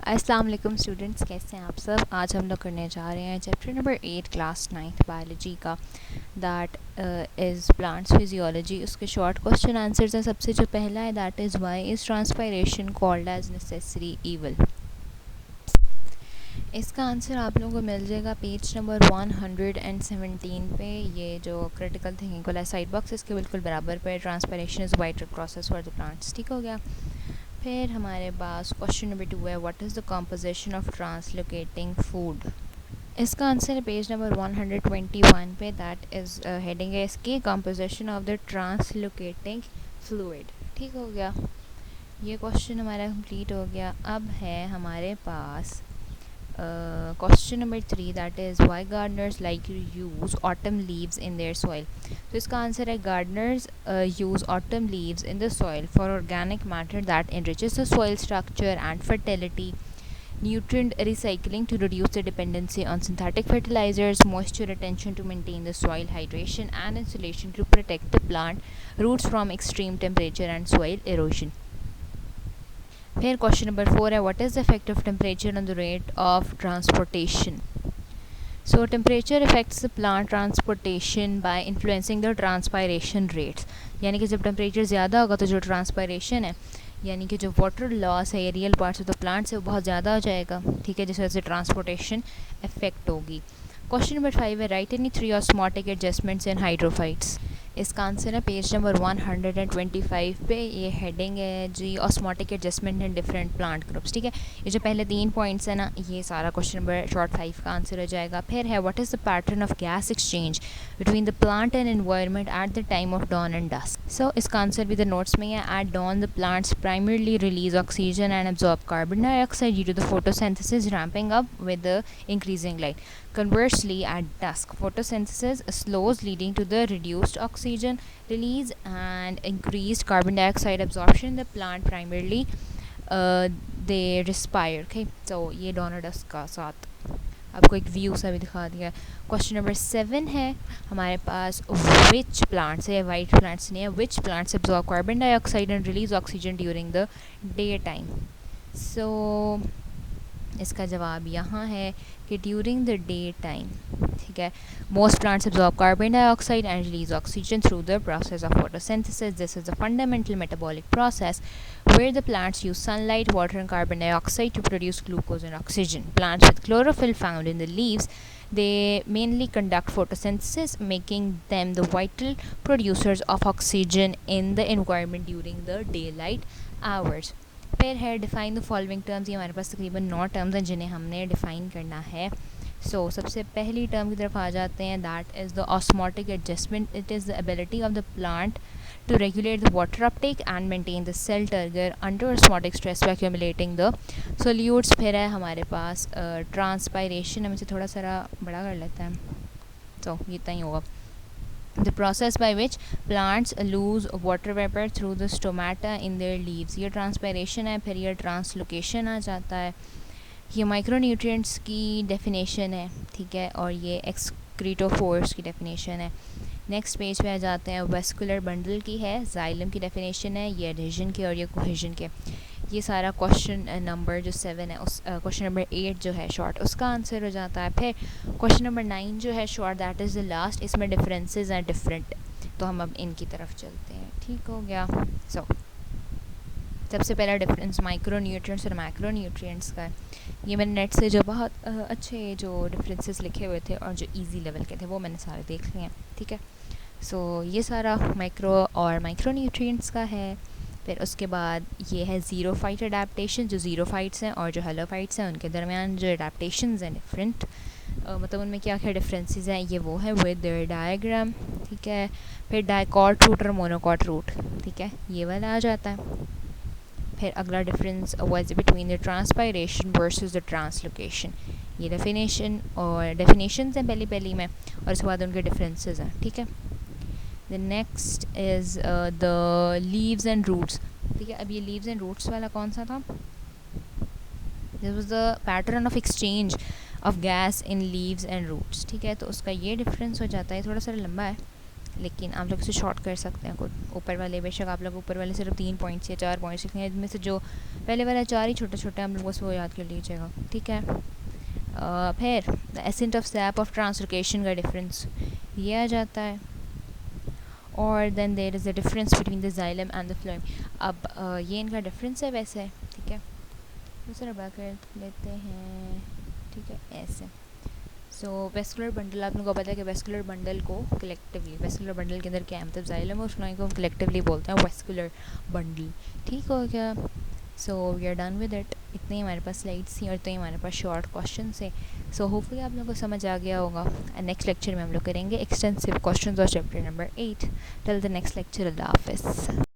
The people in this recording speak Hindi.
अस्सलाम वालेकुम स्टूडेंट्स, कैसे हैं आप सब। आज हम लोग करने जा रहे हैं chapter number 8 class 9th biology का, दैट इज़ प्लांट्स फिजियोलॉजी। उसके शॉर्ट क्वेश्चन आंसर्स हैं। सबसे जो पहला है that is why is transpiration called as necessary evil. इसका आंसर आप लोगों को मिल जाएगा पेज नंबर 117 पे। ये जो क्रिटिकल थिंकिंग वाला साइड बॉक्स इसके बिल्कुल बराबर पे, transpiration is vital process for the plants. ठीक हो गया। फिर हमारे पास क्वेश्चन नंबर 2 है, what is the composition of translocating food. इसका आंसर है पेज नंबर 121 पे, दैट इज़ हेडिंग है इसकी composition of the translocating fluid. ठीक हो गया, ये क्वेश्चन हमारा कंप्लीट हो गया। अब है हमारे पास question number 3, that is why gardeners like to use autumn leaves in their soil. तो इसका आंसर है gardeners use autumn leaves in the soil for organic matter that enriches the soil structure and fertility, nutrient recycling to reduce the dependency on synthetic fertilizers, moisture retention to maintain the soil hydration, and insulation to protect the plant roots from extreme temperature and soil erosion. फिर क्वेश्चन नंबर 4 है, what is the effect of temperature on the rate of transportation. So temperature affects the plant transportation by influencing the transpiration rates. यानी कि जब टेम्परेचर ज़्यादा होगा तो जो ट्रांसपायरेशन है, यानी कि जो वाटर लॉस है aerial parts of the plant से वो बहुत ज़्यादा हो जाएगा। ठीक है, जिस वजह से ट्रांसपोर्टेशन इफेक्ट होगी। क्वेश्चन नंबर 5 है, write any 3 osmotic adjustments in hydrophytes. इसका आंसर है पेज नंबर 125 पे। ये हेडिंग है जी, osmotic adjustment in different plant groups. ठीक है, ये जो पहले 3 पॉइंट्स है ना, ये सारा क्वेश्चन नंबर शॉर्ट 5 का आंसर हो जाएगा। फिर है, what is the pattern of gas exchange between the plant and environment at the time of dawn and dusk. So इसका आंसर भी द नोट्स में है। At dawn the plants primarily release oxygen and absorb carbon dioxide due to the photosynthesis ramping up with the increasing light. Conversely, at dusk, photosynthesis slows, leading to the reduced oxygen release and increased carbon dioxide absorption. The plant primarily they respire. Okay, so ये dawn और dusk का साथ आपको एक व्यू सा भी दिखा दिया। क्वेश्चन नंबर 7 है हमारे पास, विच प्लांट्स है, वाइट प्लांट्स नहीं है, which plants absorb carbon dioxide and release oxygen during the day time. So इसका जवाब यहाँ है कि ड्यूरिंग द डे टाइम। ठीक है, most plants absorb carbon dioxide and release oxygen through the process of photosynthesis. This is the fundamental metabolic process where the plants use sunlight, water and carbon dioxide to produce glucose and oxygen. Plants with chlorophyll found in the leaves, they mainly conduct photosynthesis, making them the vital producers of oxygen in the environment during the daylight hours. फिर है, डिफाइन द फॉलोइंग टर्म्स। ये हमारे पास तकरीबन 9 टर्म्स हैं जिन्हें हमने डिफ़ाइन करना है। सो सबसे पहली टर्म की तरफ आ जाते हैं, that is the osmotic adjustment. It is the ability of the plant to regulate the water uptake and maintain the cell turgor under osmotic stress by accumulating the solutes. फिर है हमारे पास ट्रांसपायरेशन, हम इसे थोड़ा सा बड़ा कर लेते हैं, तो ये इतना ही होगा। The process by which plants lose water vapor through the stomata in their leaves, ये ट्रांसपायरेशन है। फिर ये ट्रांसलोकेशन आ जाता है। ये माइक्रोन्यूट्रिएंट्स की डेफिनेशन है, ठीक है, और ये एक्सक्रीटोफोर्स की डेफिनेशन है। नेक्स्ट पेज पे आ जाते हैं, वेस्कुलर बंडल की है, जाइलम की डेफिनेशन है, ये एडहेजन के और ये कोहेजन के। ये सारा क्वेश्चन नंबर जो 7 है, उस क्वेश्चन नंबर 8 जो है शॉर्ट, उसका आंसर हो जाता है। फिर क्वेश्चन नंबर 9 जो है short, that is the last, इसमें डिफरेंसेस हैं डिफरेंट, तो हम अब इनकी तरफ चलते हैं। ठीक हो गया। सो सबसे पहला डिफरेंस माइक्रो न्यूट्रिएंट्स और मैक्रो न्यूट्रिएंट्स का है। ये मैंने नेट से जो बहुत अच्छे जो डिफरेंसेस लिखे हुए थे और जो इजी लेवल के थे वो मैंने सारे देख लिए हैं। ठीक है, सो ये सारा माइक्रो और माइक्रो न्यूट्रिएंट्स का है। फिर उसके बाद ये है ज़ीरो फाइट अडेप्टेशन, जो ज़ीरो फाइट्स हैं और जो हेलोफाइट्स हैं उनके दरमियान जो अडेप्टेशंस हैं डिफरेंट, मतलब उनमें क्या क्या डिफरेंसेस हैं, ये वो है विद देयर डायग्राम। ठीक है, फिर डाइकॉट रूट और मोनोकॉट रूट, ठीक है, ये वाला आ जाता है। फिर अगला difference was between the transpiration versus the translocation, ये डेफिनेशन और डेफिनेशंस हैं पहली में, और उसके बाद उनके डिफरेंसेस हैं। ठीक है, the next is the leaves and roots. ठीक है, अब ये लीव्स एंड रूट्स वाला कौन सा था, this was the pattern of exchange of gas in leaves and roots. ठीक है, तो उसका ये डिफरेंस हो जाता है, थोड़ा सा लंबा है लेकिन आप लोग इसे शॉर्ट कर सकते हैं खुद। ऊपर वाले बेशक आप लोग ऊपर वाले सिर्फ 3 पॉइंट्स या 4 पॉइंट्स लिखने हैं, इनमें से जो पहले वाला 4 ही छोटे छोटे हम लोग बस वो याद कर लीजिएगा, ठीक है। फिर the ascent of sap of translocation का डिफरेंस ये आ जाता है, और then there is a difference between the xylem and the phloem. अब ये इनका डिफरेंस है वैसे, ठीक है। दूसरा ब्रैकेट लेते हैं, ठीक है, ऐसे। सो वेस्कुलर बंडल, आप लोगों को पता है कि वेस्कुलर बंडल को कलेक्टिवली, वेस्कुलर बंडल के अंदर क्या है, मतलब जाइलम और फ्लोएम को हम कलेक्टिवली बोलते हैं वेस्कुलर बंडल, ठीक हो गया। So we are done with it. इतने ही हमारे पास स्लाइड्स थी और इतने ही हमारे पास शॉर्ट क्वेश्चन से। सो होपफुली आप लोगों को समझ आ गया होगा। नेक्स्ट लेक्चर में हम लोग करेंगे एक्सटेंसिव क्वेश्चन और chapter number 8। Till the next lecture, अल्लाह हाफिज़।